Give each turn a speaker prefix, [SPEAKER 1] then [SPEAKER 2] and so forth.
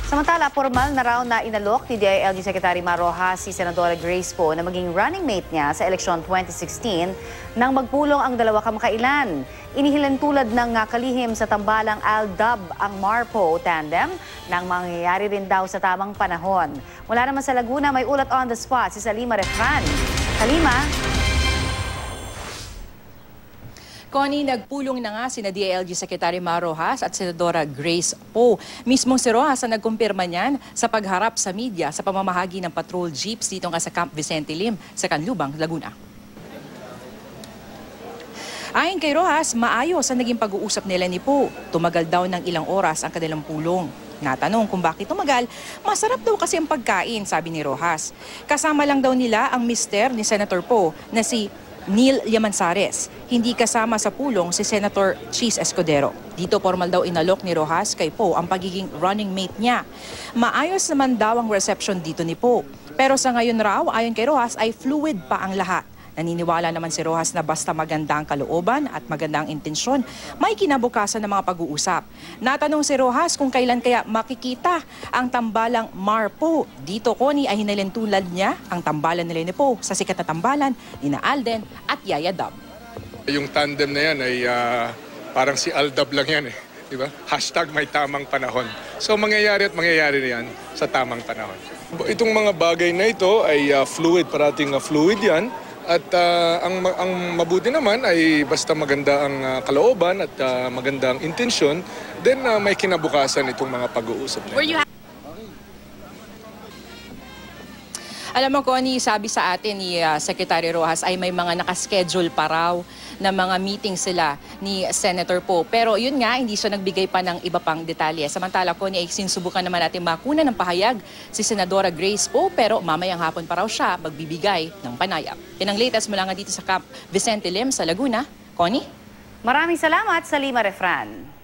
[SPEAKER 1] Samantala, formal na raw na inalok ni DILG Secretary Mar Rojas si Senadora Grace Poe na maging running mate niya sa eleksyon 2016 nang magpulong ang dalawa kamakailan. Inihilan tulad ng kalihim sa tambalang Aldab ang Mar-Poe tandem nang mangyayari rin daw sa tamang panahon. Mula naman sa Laguna, may ulat on the spot si Salima Refran. Salima?
[SPEAKER 2] Connie, nagpulong na nga sina DILG Secretary Mar Rojas at Senadora Grace Poe. Mismong si Rojas ang nagkumpirma niyan sa pagharap sa media sa pamamahagi ng patrol jeeps dito nga sa Camp Vicente Lim sa Canlubang, Laguna. Ayon kay Rojas, maayos ang naging pag-uusap nila ni Poe. Tumagal daw ng ilang oras ang kanilang pulong. Natanong kung bakit tumagal, masarap daw kasi ang pagkain, sabi ni Rojas. Kasama lang daw nila ang mister ni Senator Poe na si Neil Llamanzares. Hindi kasama sa pulong si Senator Chis Escudero. Dito formal daw inalok ni Rojas kay Poe ang pagiging running mate niya. Maayos naman daw ang reception dito ni Poe. Pero sa ngayon raw, ayon kay Rojas, ay fluid pa ang lahat. Naniniwala naman si Rojas na basta maganda ang kalooban at maganda ang intensyon, may kinabukasan ng mga pag-uusap. Natanong si Rojas kung kailan kaya makikita ang tambalang Mar-Poe. Dito, Connie, ay hinalintulad niya ang tambalan nila ni Poe sa sikat na tambalan ni na Alden at Yaya Dab.
[SPEAKER 3] Yung tandem na yan ay parang si Aldab lang yan eh. Diba? Hashtag may tamang panahon. So mangyayari na yan sa tamang panahon. Itong mga bagay na ito ay fluid, parating fluid yan. At ang mabuti naman ay basta maganda ang kalooban at maganda ang intensyon, then may kinabukasan itong mga pag-uusap na ito.
[SPEAKER 2] Alam mo, Connie, sabi sa atin ni Secretary Rojas ay may mga nakaschedule pa raw na mga meeting sila ni Senator Poe. Pero yun nga, hindi siya nagbigay pa ng iba pang detalye. Samantala, Connie, ay sinusubukan naman natin makuna ng pahayag si Senadora Grace Poe, pero mamayang hapon pa raw siya magbibigay ng panayam. Yan ang latest mula nga dito sa Camp Vicente Lim sa Laguna. Connie?
[SPEAKER 1] Maraming salamat, Salima Refran.